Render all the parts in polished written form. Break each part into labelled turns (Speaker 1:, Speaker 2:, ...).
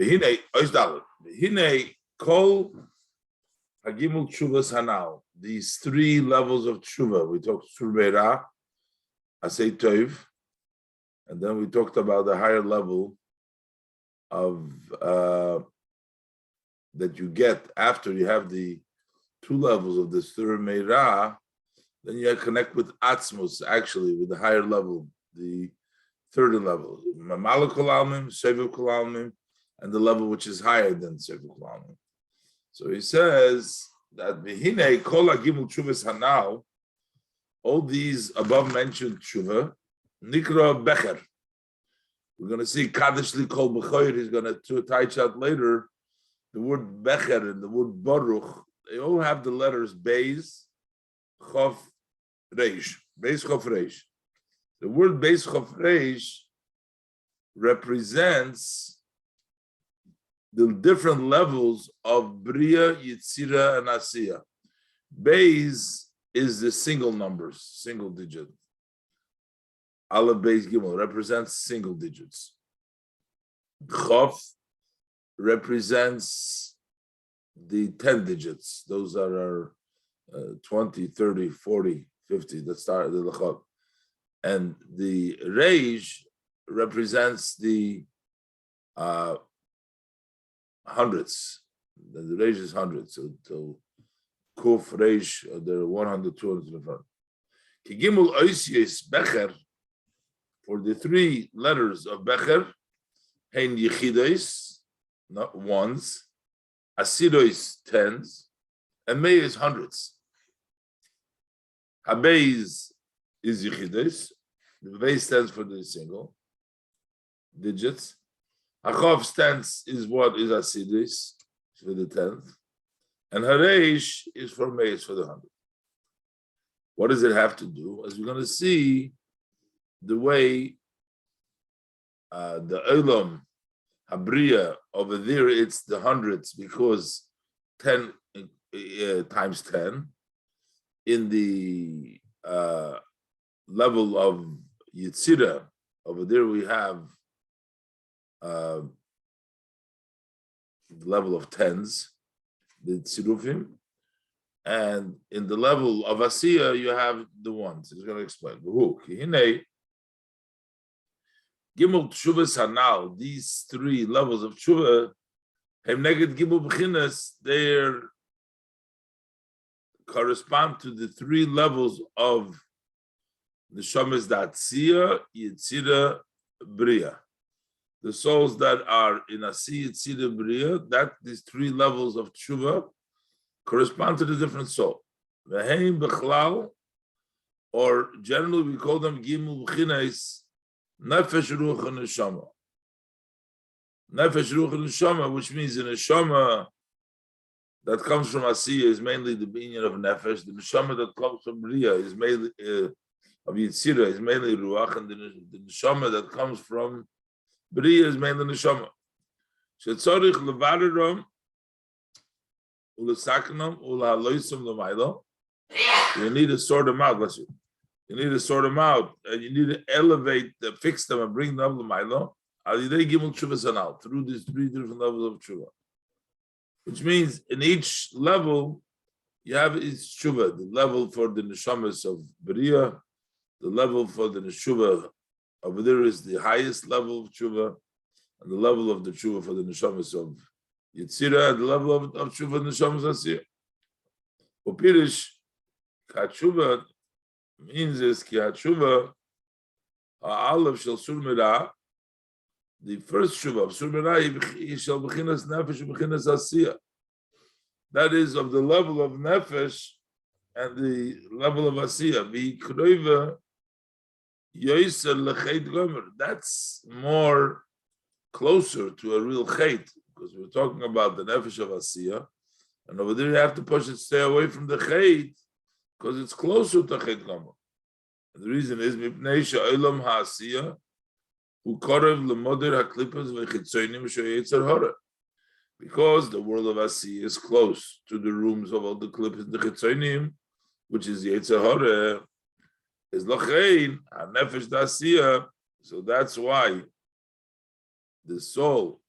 Speaker 1: V'hinei oisdalet. V'hinei kol hagimul tshuvas hanal. These three levels of tshuva. We talked surbeira, asay tov, and then we talked about the higher level of that you get after you have the two levels of the surbeira. Then you connect with atzmus, actually, with the higher level, the third level, Mamala Kol Almim, Seviv Kol Almim, and the level which is higher than Seviv Kol Almim. So he says that V'hinei Kol HaGimul Tshuvas Hanal, all these above mentioned tshuva, Nikra Becher. We're going to see Kaddish Li Kol B'choyer. He's going to touch out later the word Becher and the word Baruch. They all have the letters Beis, Chof, Reish. Beis, Chof, Reish. The word Beis Chof Reish represents the different levels of Bria, Yitzira, and Asiya. Beis is the single numbers, single digit. Aleph, Beis, Gimel represents single digits. Chof represents the 10 digits. Those are our 20, 30, 40, 50 that start the Chof. And the Reish represents the hundreds. The Reish is hundreds. So Kuf, Reish, there are 100, 200 in the front. Kigimul Oisies Becher, for the three letters of Becher, Hein Yechidois, not ones, Asidois, tens, and Mei is hundreds. Habeis is Yechidois. The base stands for the single digits. Achov stands is what is Asidis for the 10th. And Hareish is for Meis for the 100. What does it have to do? As we're going to see, the way the Olam Habriya over there, it's the hundreds because 10 times 10. In the level of Yitzira, over there we have the level of tens, the Tzirufim, and in the level of Asiya, you have the ones. He's going to explain. Gimel Tshuvas Hanal, these three levels of Tshuva, they correspond to the three levels of the Neshamas Datsiya, Yitzira, Bria. The souls that are in Asiya, Yitzira, Bria, that these three levels of Tshuva correspond to the different soul. Veheim Bechlal, or generally we call them Gimel B'chinas, Nefesh, Ruach, and Neshama. Nefesh, Ruach, and Neshama, which means the Neshama that comes from Asiya is mainly the binyan of Nefesh. The Neshama that comes from Bria is mainly of Yitzira is mainly Ruach, and the Neshama that comes from Bria is mainly Neshama. Shetzorich levareram ulesaknam ulahaloisum l'maylo. You need to sort them out. Bless you. You need to sort them out, and you need to elevate, fix them, and bring them l'maylo. Alidei gimel tshuvas hanal, through these three different levels of tshuva. Which means in each level, you have each tshuva, the level for the neshamas of Bria, the level for the neshuva over there is the highest level of tshuva, and the level of the tshuva for the neshamas of Yitzira, and the level of tshuva and neshamas Asiyah. Upirish, katshuva means is ki hatshuva, ha'alav shel surmira. The first tshuva of surmira shall bechinas nefesh bechinas Asiyah. That is of the level of nefesh and the level of Asiyah. V'ikroiva yoyser lecheit gomer. That's more closer to a real chait, because we're talking about the nefesh of Asiyah, and over there you have to push it, stay away from the chait, because it's closer to chait gomer. The reason is mipnei she'olam ha'asiyah hu korev lemoder haklipas v'chitzonim she'yetzer hara. Because the world of Asiyah is close to the rooms of all the clippers, the chitzonim, which is yetzer hara, is lachein hanefesh da'asiyah. So that's why the soul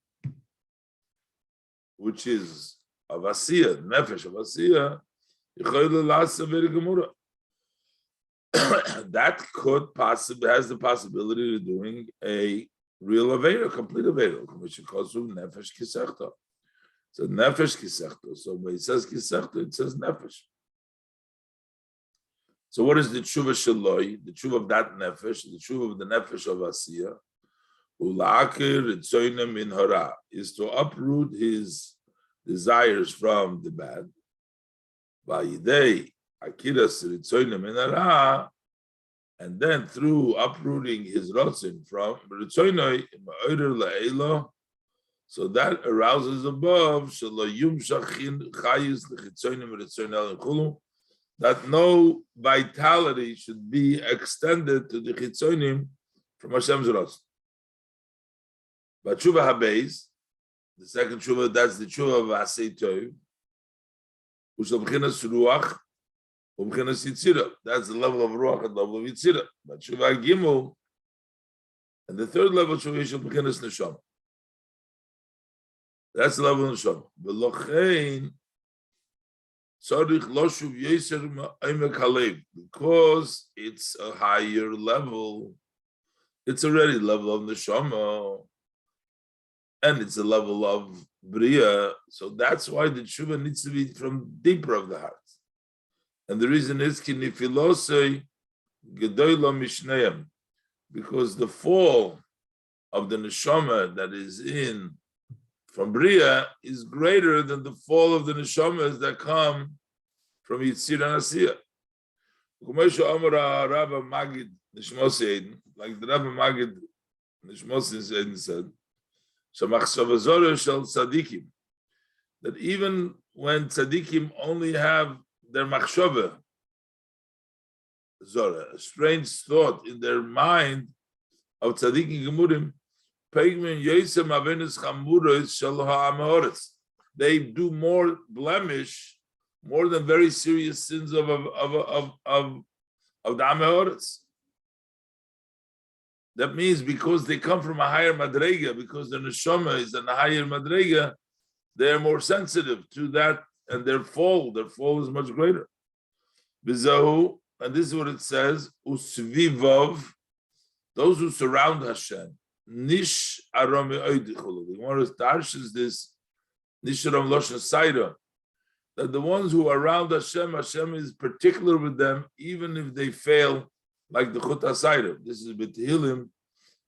Speaker 1: which is of Asiya, Nefesh of Asiya, that could possibly has the possibility of doing a real Aveda, complete Aveda, which is called Nefesh Kisechta. So Nefesh Kisechta. So when it says Kisechta, it says Nefesh. So what is the tshuva shaloi? The tshuva of that nefesh, the tshuva of the nefesh of Asiya, ula'akir ritzoyna min hara, is to uproot his desires from the bad. Vayidei akiras ritzoyna min hara, and then through uprooting his rotzin from ritzoynoi ma'oder la'elo, so that arouses above shelo yumshachin chayus l'chitzoynim ritzoynel chulu, that no vitality should be extended to the chitzonim from Hashem's Rosh. But tshuva habeis, the second tshuva, that's the tshuva of Asei Tov, u'shel b'chinas ruach, u'b'chinas yitzira. That's the level of ruach and level of yitzira. But tshuva gimel, and the third level tshuva is u'shel b'chinas neshama. That's the level of neshama. V'lochein, because it's a higher level, it's already level of neshama, and it's a level of bria. So that's why the tshuva needs to be from deeper of the heart. And the reason is because the fall of the neshama that is in from Bria is greater than the fall of the neshamas that come from Yitzir and Asiya. Like the Rabbi Magid Nishmos said, that even when tzaddikim only have their machshava, a strange thought in their mind of tzaddikim gemurim, they do more blemish, more than very serious sins of the Amehoretz. That means because they come from a higher madrega, because the neshama is in a higher madrega, they are more sensitive to that, and their fall is much greater. Bizahu, and this is what it says: Usvivov, those who surround Hashem. Nish arami oidichulu. The Gemara darshes this nish aram loshen saira, that the ones who are around Hashem, Hashem is particular with them, even if they fail, like the chut hasaira. This is b'tehillim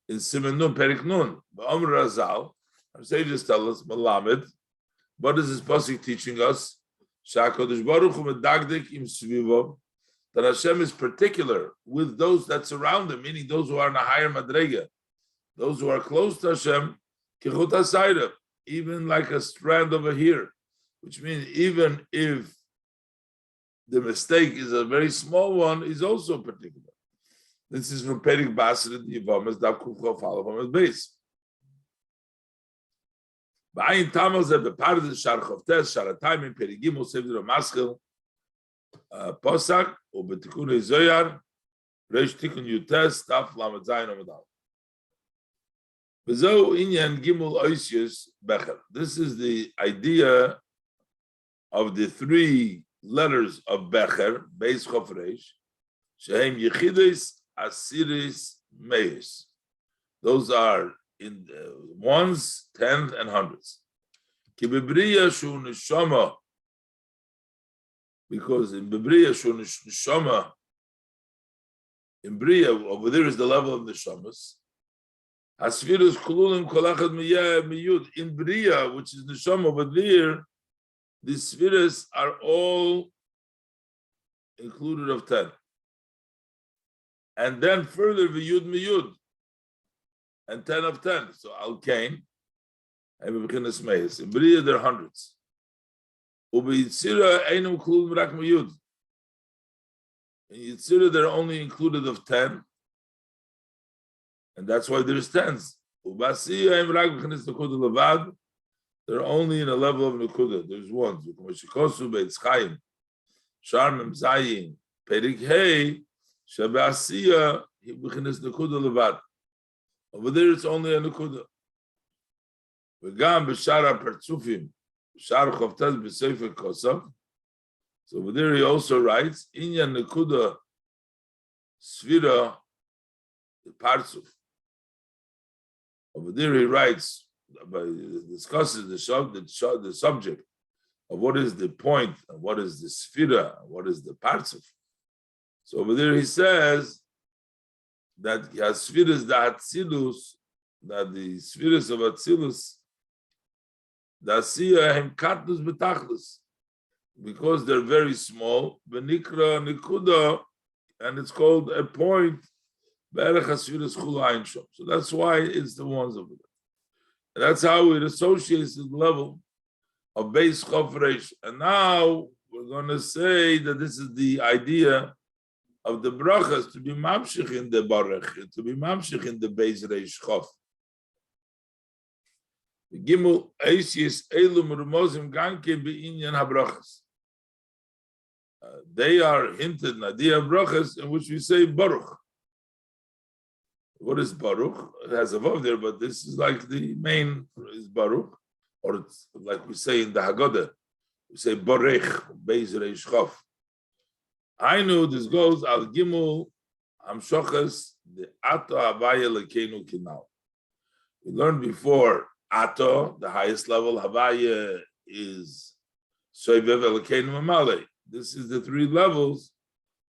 Speaker 1: in Siman Nun Perik Nun. Ba'amr Razal, our sages tell us, Malamed. What is this pasuk teaching us? Sha'Kadosh Baruch Hu medagdik im svivo, that Hashem is particular with those that surround him, meaning those who are in a higher madrega. Those who are close to Hashem, kichut hasaira, even like a strand over here, which means even if the mistake is a very small one, is also particular. This is from Perik Basra, the Yivamas, Dav Kufcha Falavamas base. Ba'ayin Tamal Zeh Bepar the Shar Chavtes Sharatayim in Perigimul Sevdra Maschil Posak or Betikun Zoyar Reish Tikun Yutes Taf Lamed Zayin Omadal. This is the idea of the three letters of Becher, Beis Chofresh, Shehem Yechidis, Asiris, Meis. Those are in ones, tenth, and hundreds. Kibibriya Shu Neshama, because in Bibriya Shu Neshama, in Bria, over there is the level of Neshamas. Asfirus kululim kolachad miyud in Bria, which is neshama over there, the spheres are all included of 10. And then further v'yud miyud, and 10 of 10. So al-kain, and b'chinas meis. In Bria there are hundreds. U'b'yitzira einum kululim rak miyud. In Yitzira they're only included of 10. And that's why there's tens. They're only in a level of Nekuda. There's ones. Over there it's only a Nekuda. Shar Chavtez b'Sefer Kosav. So over there he also writes, Inyan Nekuda Svira Parsuf. Over there he writes, discusses the subject of what is the point, and what is the Sfira, and what is the Parsuf. So over there he says that Sfiras the Atzilus, that the Sfiras of Atzilus, the Asiya Hem Katnus Betachlus, because they're very small, Benikra Nikuda, and it's called a point, so that's why it's the ones over there. And that's how it associates the level of base Chofresh. And now we're going to say that this is the idea of the brachas to be mamshich in the barach, to be mamshich in the base reish chof. The gimel eisius elum rumozim ganke beinyan habrachas. They are hinted in the idea of brachas in which we say baruch. What is baruch? It has a vav there, but this is like the main is baruch, or it's like we say in the Haggadah, we say barech beis reish chof. I know this goes al gimel amshochas the ato havaya lekeinu kinal. We learned before ato, the highest level. Havaya is soivev lekeinu mamale. This is the three levels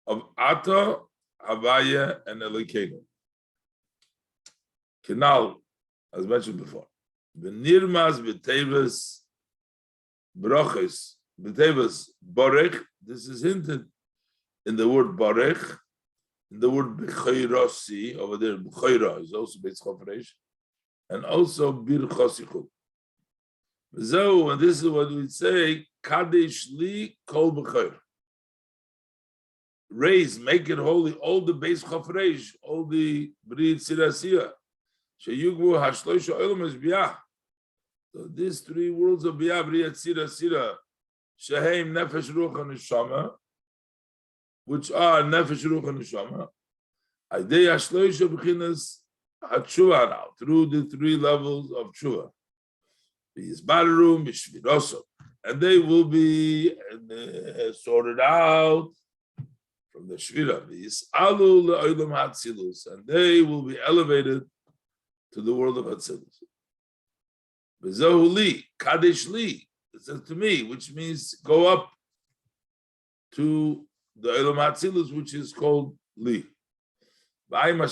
Speaker 1: of ato, havaya, and lekeinu. Kinal, as mentioned before. V'nirmas b'tevas broches, b'tevas borech. This is hinted in the word barech, in the word b'chayrosi, over there, b'chayra is also Beis Chofresh, and also birchosichut. So, and this is what we say, kadesh li kol b'chayr. Raise, make it holy, all the Beis Chofresh, all the brit sirasiyah. Sheyugvu hashloisha olam is biyah. So these three worlds of biyah, brit sirasiyah, sheheim nefesh ruach and neshama, which are nefesh ruach and neshama, idei hashloisha b'chinas hatshuva now, through the three levels of tshuva. B'yizbareru mishviroso, and they will be sorted out from the shvira. V'yisalu le'olam hatzilus, and they will be elevated to the world of hatzilus. V'zohu li, kadesh li, it says to me, which means go up to the Olam Hatzilus, which is called Li. Over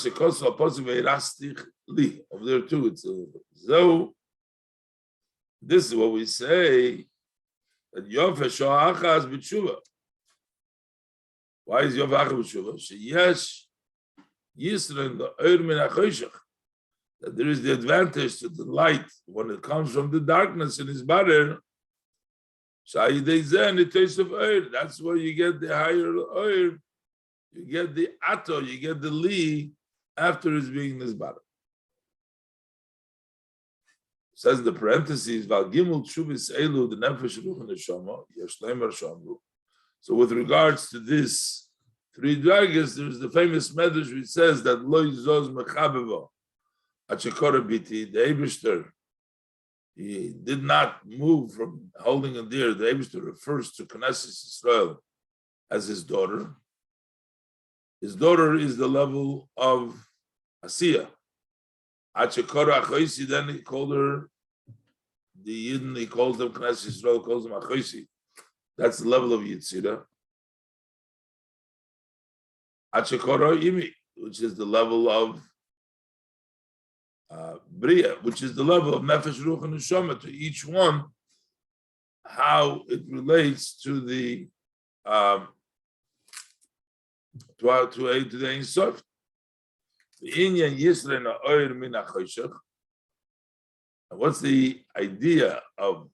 Speaker 1: there too, it's so. This is what we say that Yofesh Achaz b'tshuva. Why is Yofesh Achaz b'tshuva? Sheyesh Yisrael the Oir min hachoshech. That there is the advantage to the light when it comes from the darkness in his body. That's where you get the higher oil, you get the ato, you get the li after it's being this bottom. Says the parentheses, Val Gimel Chubis Elu, the Nefesh Ruch and the Shama, Yeshleimer Shamru. So with regards to this three dragas, there's the famous medrash which says that Lo Yizos Mechabeva, Achekora Biti, the Eibishter, he did not move from holding a deer. The Eibishter refers to Knesset Yisrael as his daughter. His daughter is the level of Asiya. Achekora Achoisi, then he called her, the Yidden, he calls them Knesset Yisrael, calls them Achoisi. That's the level of Yitzira. Achekora Imi, which is the level of Bria, which is the level of Nefesh Ruach and Neshama, to each one, how it relates to the to the Ein Sof. What's the idea of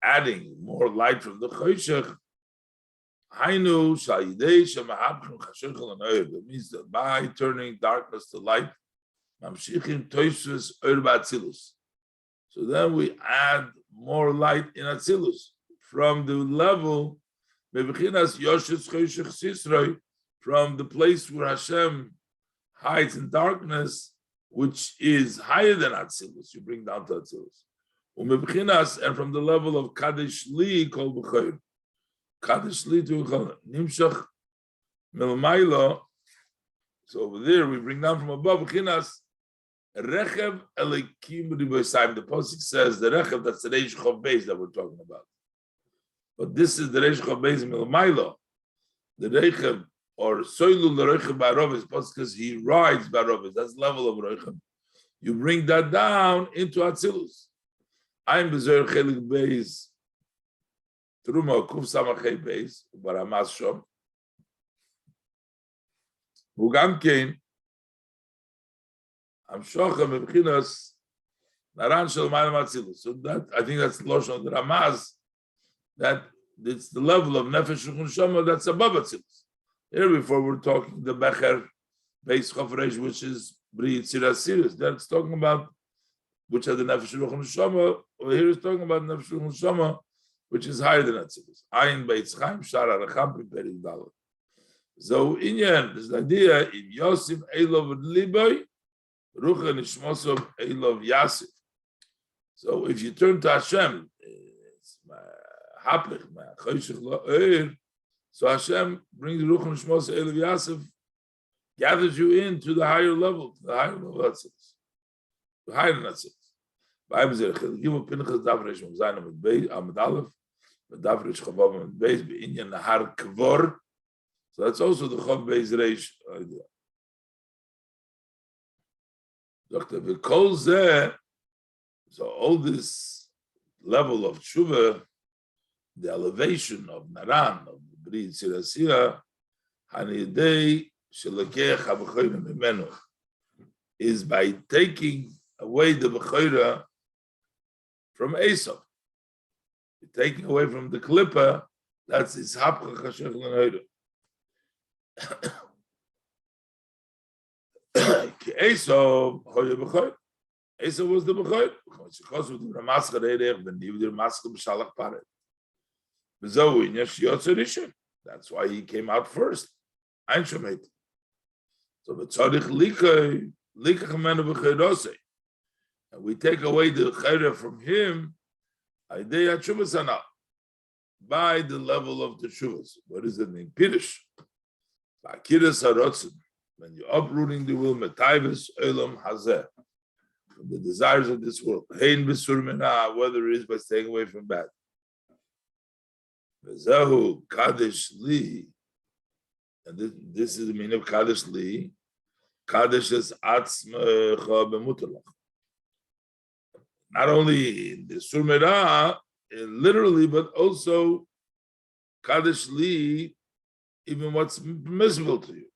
Speaker 1: adding more light from the Choshech? That means that by turning darkness to light, so then we add more light in Atzilus from the level from the place where Hashem hides in darkness, which is higher than Atzilus. You bring down to Atzilus. And from the level of Kadesh Li called B'chayr. Kadesh Li to Nimshach Melmailo. So over there we bring down from above B'chinas Rechev Elikim Ribosaim. The Pasuk says the Rechev, that's the Reish Chav Beis that we're talking about. But this is the Reish Chav Beis Melmailo. The Rechev or Soilul the Rechev Barovis, because he rides Barovis. That's the level of Rechev. You bring that down into Atzilus. I'm Bezer Chelik Beis Truma Kuf Samachei Beis Baramas Shom Ugam Kein Am Shochem B'chinas Naran Shel Mayim Atzilus. So that I think that's the Lashon of the Ramaz, that it's the level of Nefesh Neshama that's above Atzilus. Here before we're talking the Becher Beis Chofresh, which is Bri Yitzira Sirius. That's talking about which are the Nefesh Ruach Neshama. Over here is talking about Nefesh Ruach Neshama, which is higher than Atzilus. Ayin Beitz Chaim Shar Aracham Perik Dalet. So inyan, this idea in Yosef Elov Liboy, Ruach Nishmosov Elov Yasif. So if you turn to Hashem, it's Haplich, Choshech Lo Eir. So Hashem brings Ruach Nishmosov Elov Yasif, gathers you into the higher level, of Atzilus. Higher than Atzilus. Bible says, "Givu Pinchas Davrish Muzayna with Beis Amud Aleph, but Davrish Chavav with Beis Beinyan Nahar Kvor." So that's also the Chav Beis Reish idea. Doctor Vikol Zeh. So all this level of tshuva, the elevation of Naran of the Bri Yitzira Sira, Hanidei Shelokech Habachayim Mimenu, is by taking away the Bechayra from Esav. You're taking away from the Klippa, that's his Hapcha Chashech L'Neira. Esav Hoya Bechayr. Esav was the Bechayr. Because of the Ramaskar Erech, the Nivdir Maskar B'Shalach Paret. B'Zohu Inyash Yotzer Rishon. That's why he came out first. Ein Shomet. So B'Tzorich Likay Chamenu B'Chayrosei. And we take away the chayra from him by the level of the shuvas. What does it mean? Pirish. When you're uprooting the will, metayves elam hazeh, from the desires of this world. Hein b'sur minah, whether it is by staying away from bad. V'zehu kadesh li, and this is the meaning of kadesh li. Kadesh is atzmecha b'mutalach. Not only in the Surmera, literally, but also Kadesh Li, even what's permissible to you.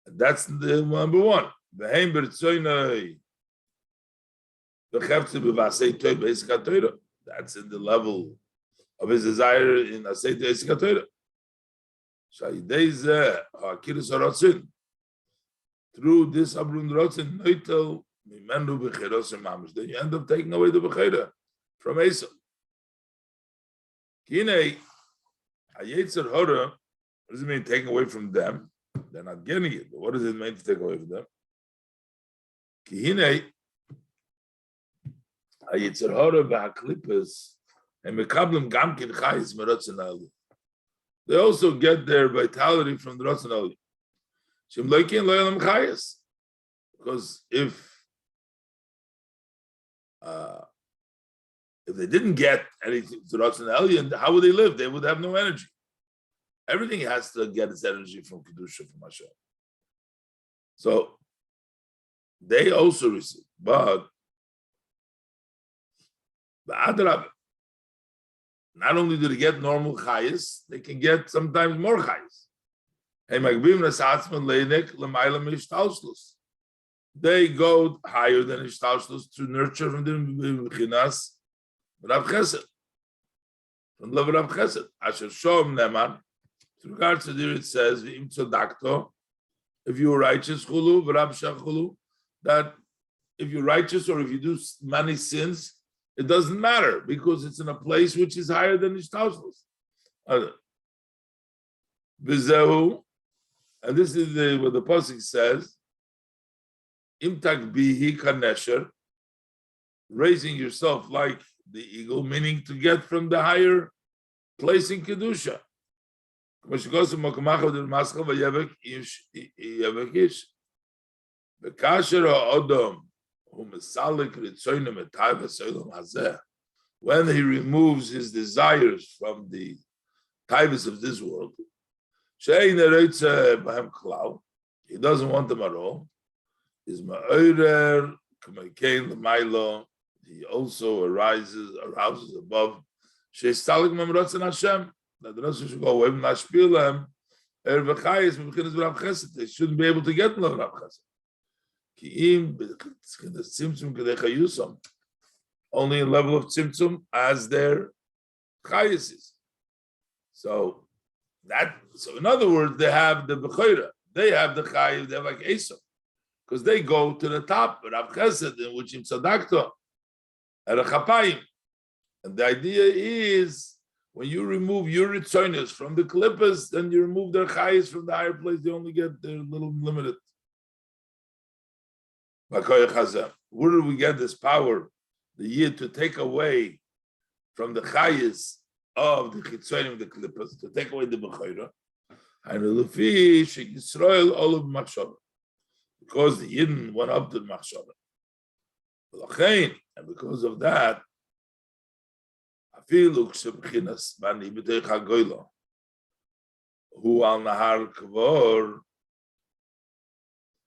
Speaker 1: And that's the number one. That's in the level of his desire in Asay Te'esikatoira. Through this Abrun Rotzen, Noitel, then you end up taking away the Bechayra from Esav. Kine, Hayetzer Hora, what does it mean taking away from them? They're not getting it. But what does it mean to take away from them? Kine, Hayetzer Hora v'haklipas, and mekablim gamkin chayis merotzen ali. They also get their vitality from the rotzen ali. Shem loikin loyalam chayis. Because if they didn't get anything to Ratzon Elyon, how would they live? They would have no energy. Everything has to get its energy from Kedusha, from Hashem. So they also receive, but not only do they get normal chayis, they can get sometimes more chayis. They go higher than Ishtalshlus to nurture from the Bechinas Rav Chesed. From the level of Chesed. Asher Shom Neman. With regards to there, it says, V'im tzodakto, if you are righteous, chulu, v'rab shachulu, that if you're righteous or if you do many sins, it doesn't matter because it's in a place which is higher than Ishtalshlus. V'zehu, and this is what the Pasuk says, Imtak bihi kanesher, raising yourself like the eagle, meaning to get from the higher place in Kedusha. When he removes his desires from the taivas of this world, he doesn't want them at all. He also arouses above. That the rest should go away from Nashpilam. They shouldn't be able to get Rav Chesed. Only in level of Tzimtzum as their Chayis is. So in other words, they have the Bechira. They have the Chayis, they're like Esau. Because they go to the top, Rav Chesed, in which him Tzadakta, at a Chapayim. And the idea is, when you remove your Ritzonis from the Klippas, then you remove their Chayis from the higher place, they only get their little limited. Where do we get this power? The year to take away from the Chayis of the Chitzonim, the Klippas, to take away the Bechira. Because the Yidden went up to the Machshava. And because of that, who al nahar kavor.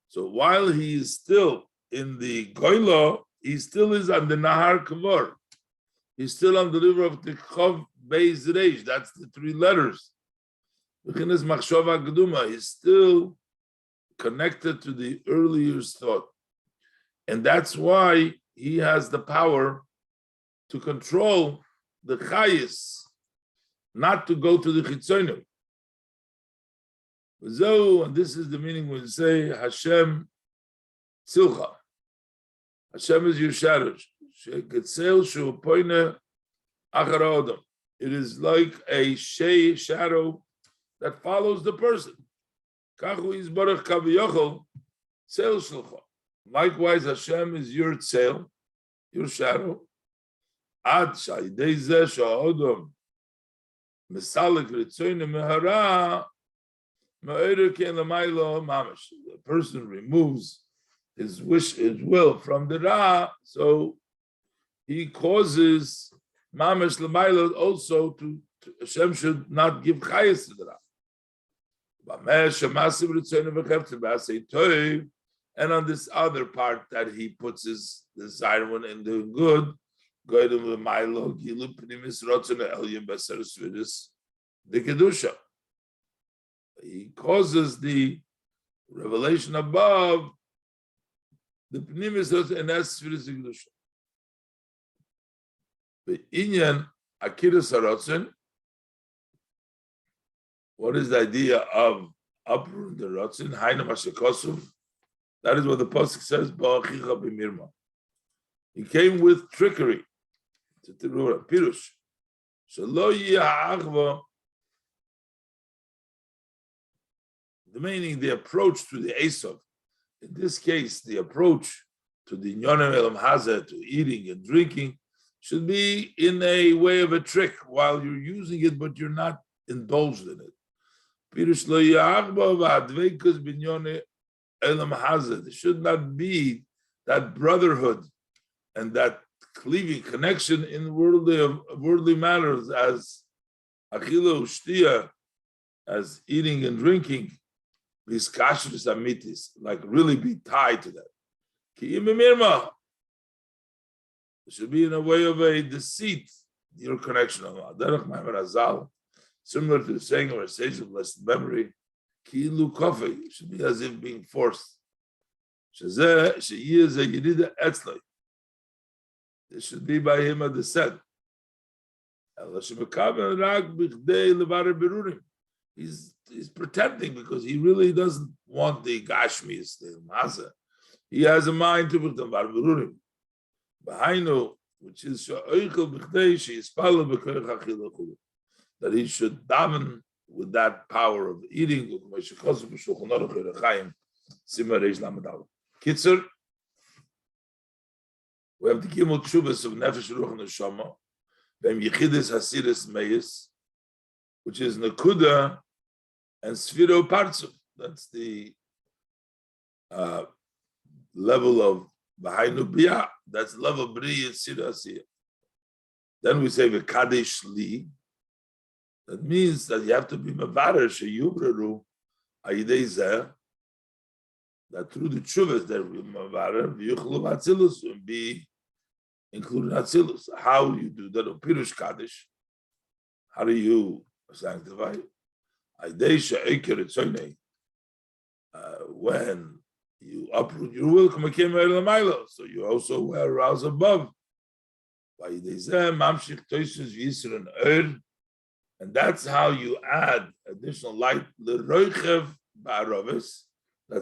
Speaker 1: So while he is still in the goylo, he still is on the nahar kavor. He's still on the river of the Chov Beis Reish. That's the three letters. B'chinas machshava geduma. He's still connected to the earlier thought, and that's why he has the power to control the chayis, not to go to the chitzonim. And this is the meaning when you say Hashem tzilcha. Hashem is your shadow. It is like a shadow that follows the person. Likewise, Hashem is your tzel, your shadow. The person removes his will from the ra, so he causes mamash l'mayla also to Hashem should not give chayes to the ra. And on this other part that he puts his desire in doing good, he causes the revelation above the pnimis and esfiris kedusha. The inyan akiras harotzen. What is the idea of uprooting the rotzen? Hainu mashikosuv. That is what the pasuk says. Ba'achicha b'mirma. He came with trickery. To Terura Pirush. Shelo yiha'achva. The meaning, the approach to the Esav. In this case, the approach to the Nyonem Elam Hazeh, to eating and drinking, should be in a way of a trick while you're using it, but you're not indulged in it. Pirush lo ya'achva v'adveikus b'Nyonem Elam Hazeh. There should not be that brotherhood and that cleaving connection in worldly matters as achila ushtia, as eating and drinking, these kashrus amitis, like really be tied to that. It should be in a way of a deceit, your connection of Derech Mamer Azal, similar to the saying of our sage of blessed memory, ki'ilu kofi, it should be as if being forced. She'yeh ze yirida etzloi. It should be by him a descent. He's pretending because he really doesn't want the Gashmis, the Maza. He has a mind to become Berurim. Behind, which is that he should daven with that power of eating. Kitzer. We have the Gimel Tshuvas of Nefesh Ruach Neshama, Bem Yechidus Hasiris Meis, which is Nakuda and Sfiro Partsuf. That's the level of Bahainu Biyah. That's the level of B'riyah Sira Asiyah. Then we say V'kadesh Li. That means that you have to be Mavarer Sheyubreru Ayidei Zeh, that through the Tshuvas that we Mavarer V'yuchlu Atzilus and be included Atzilus. How do you do that? Pirush Kadesh. How do you sanctify? Ayidei She'eker Etzoynei. When you uproot your will, so you also will arouse above. And that's how you add additional light. That's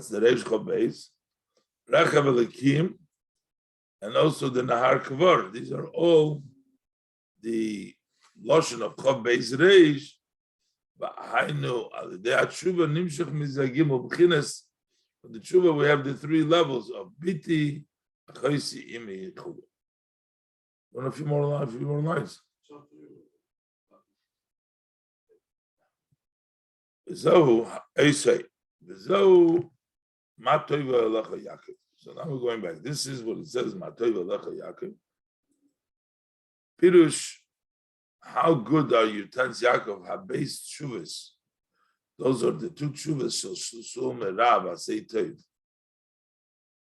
Speaker 1: the Reish Chobeis, Rechav Elikim, and also the Nahar Kavor. These are all the lotion of Chobeis Reish. For the tshuva, we have the three levels of biti, achaisi, imi, chulu. Want a few more lines? Zohu, Eisei, Zohu, Matoiva Alecha Yaakov. So now we're going back. This is what it says, Matoiva Alecha Yaakov. Pirush, how good are you, Tans Yaakov, ha-based tshuvas? Those are the two tshuvas, Shul Merav, Asei Tov.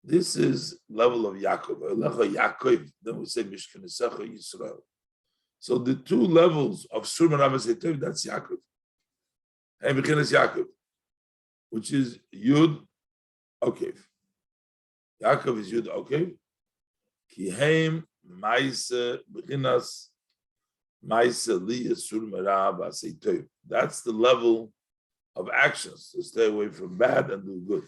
Speaker 1: This is level of Yaakov. Alecha Yaakov, then we say Mishkanesecha Yisrael. So the two levels of Shul Merav, Asei Tov, that's Yaakov. And Mishkanes Yaakov, which is Yud Okev. Yaakov is Yud Okev. Kiheim Maise Bechinas Maise Li Shul Merav, Asei Tov. That's the level of actions to stay away from bad and do good.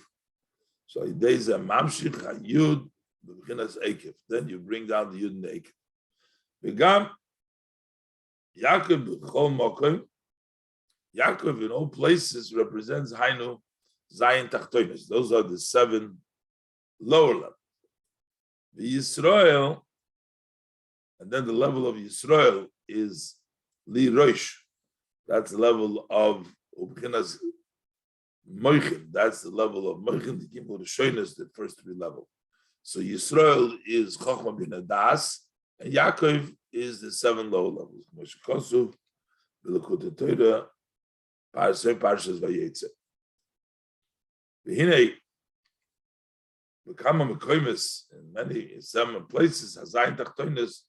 Speaker 1: So Ideza Mamshich Hayud B'Chinas Ekev. Then you bring down the Yud and the Ekev. Begam Yaakov B'Chol Mokoim. Yaakov in all places represents Hainu Zayin Tachtoinis. Those are the 7 lower levels. The Yisrael, and then the level of Yisrael is Li Rosh. That's the level of Ubchinas Moichin, that's the level of Moichin, the Gimel Rishonos, the first 3 levels. So Yisrael is Chochma bin Adas, and Yaakov is the 7 lower levels. Moshe Kosuv, Likutei Torah, Parshas Vayetze. V'hinei, Bekama Mekoimis, in some places, Hazayin Tachtoinis,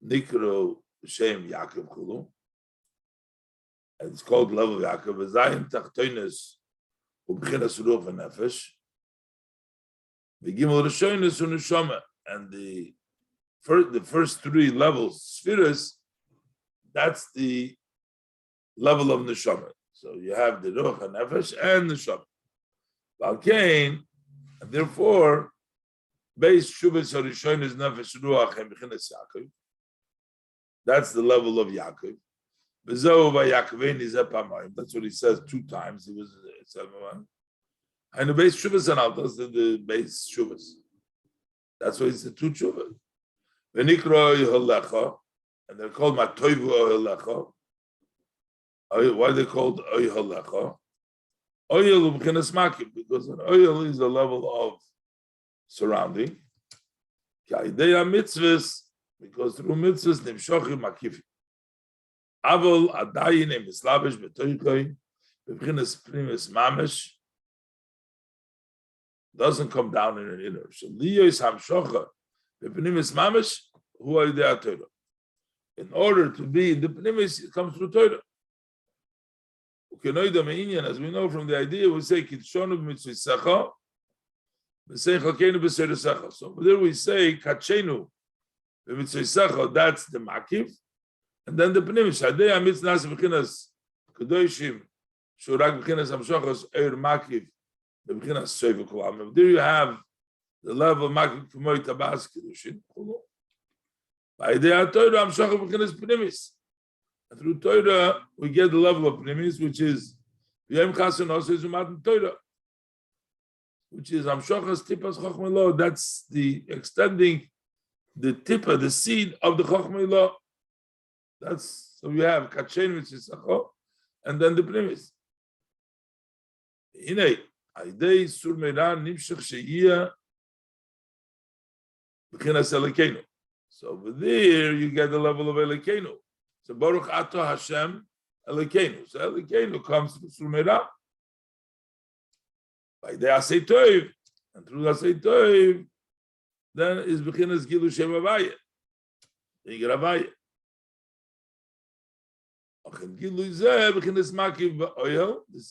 Speaker 1: Nikro Shem Yaakov Chulu. And it's called level of Yaakov. Zayin Tachtoinis Ubchinas Ruach v'Nefesh. V'Gimel Rishonos u'Neshama. And the first 3 levels, Spheres, that's the level of Neshama. So you have the Ruach v'Nefesh and Neshama. Valkein, and therefore, Beis Shuvas HaRishonos Nefesh Ruach and B'chinas Yaakov. That's the level of Yaakov. That's what he says 2 times. He was and the base shuvas and out. That's the base shuvas. That's why it's the 2 shuvas. And they're called Matoivu Ohelecha. Why are they called Ohelecha? Ohel B'chinas Makim, because an Ohel is the level of surrounding. Mitzvahs, because through mitzvahs nimshochim makifim. Avol adayin emislavish betoikoi b'chinas primis mamish doesn't come down in an inner. So liyos hamshocha b'primis mamish hu ayidei Torah. In order to be in the primis, it comes through Torah. Ukenoida meinyan, as we know from the idea, we say kitshonu b'mitzvisecha, b'sei chalkeinu b'seirusecha. So there we say kachenu b'mitzvisecha. That's the makiv. And then the Pnimish, Adei Amitz Nas B'chinas Kedoshim, Shurak B'chinas Hamshachos Eir Makiv, the B'chinas Soivu Kolam. There you have the level of Makiv K'moy Tabas Kedushin. By Adei HaTorah Hamshachos B'chinas Pnimis. And through Torah, we get the level of Pnimis, which is V'yem Chasen also is Umat Torah, which is Hamshachos Tipas Chochmah Lo. That's the extending the tipa, the seed of the Chochmei law. That's so we have Kachen Mitzisachot, and then the premise. Inay, Aidei Sur Meira Nimshach Sheiyah B'chinas Elokeinu. So over there you get the level of Elokeinu. So Baruch Ato Hashem Elokeinu. So Elokeinu comes to Sur Meira. By the Asay Toiv, and through the Asay Toiv, then is B'chinas Gilu Shem Avaya. Then you get Avaya. This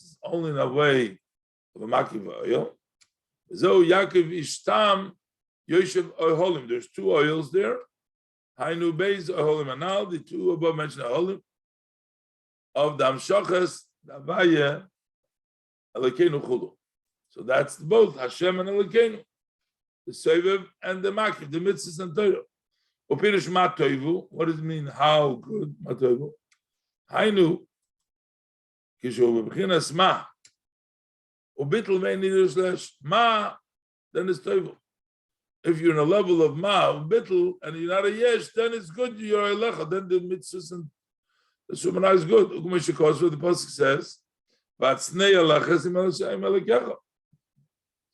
Speaker 1: is only in a way of a makiv oil. So Yaakov Ishtam Yoshev Oholim. There's two oils there. Hainu Beis Oholim Anal, the two above mentioned Oholim of the Amshachas, Davaya, Elokeinu Chulu. So that's both Hashem and Elokeinu, the Sevev and the Makiv, the Mitzvahs and Torah. Opirish Matoivu. What does it mean? How good Matoivu? Hainu, kishu b'chinas ma, ubitl me'nidus slash ma, then it's toivel. If you're in a level of ma, ubitl, and you're not a yesh, then it's good, you're a lecha, then the mitzvahs and the sumanah is good. Ukumeshikos, what the pasuk says, v'atznei alachas im elekecha.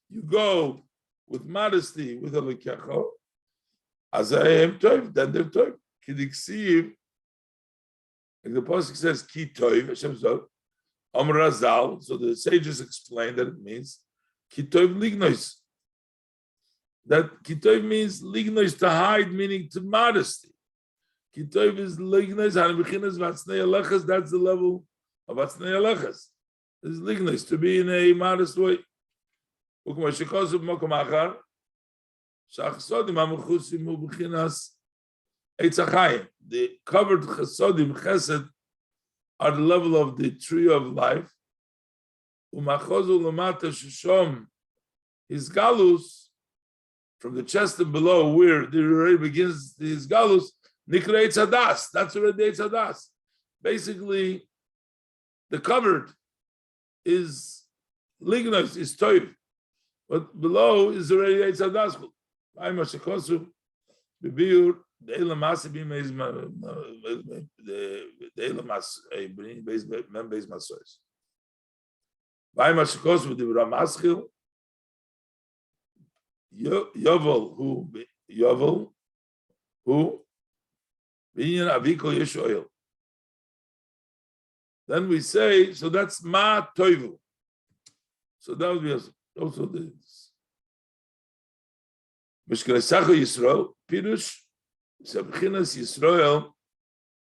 Speaker 1: You go with modesty, with elekecha, as I am toiv, then they're toiv. Kidiksiv, like the pasuk says, "Ki toiv," Hashem said, "Amar Razal." So the sages explain that it means "Ki toiv lignois." That "Ki toiv" means lignois, to hide, meaning to modesty. "Ki toiv" is lignois. Hanabichinas v'atznei alechas. That's the level of v'atznei alechas. Is lignois, to be in a modest way. U'k'mashikosu b'mokom achar shachsodim amuchusim u'b'chinas. The covered chasodim chesed are the level of the tree of life. Umachozu lamata shishom, his galus from the chest and below, where the already begins his galus. Nikra Eitz Hadas. That's already Eitz Hadas. Basically, the covered is lignos, is toiv, but below is already Eitz Hadas. I'm a shekosu bebiur. The Elamas is the Elamas base masois. By Mashikos with the Ramaschil, Yovel who Binyan Aviko Yeshoil. Then we say, so that's Ma Toivu. So that would be also this. Mishkelesacho Yisrael, Pirush. So Yisrael.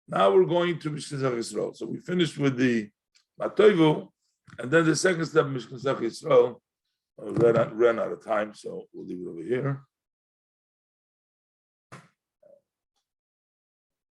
Speaker 1: Now we're going to Mishkasach Yisrael. So we finished with the Matoivu, and then the second step, Mishkasach Yisrael. We ran out of time, so we'll leave it over here.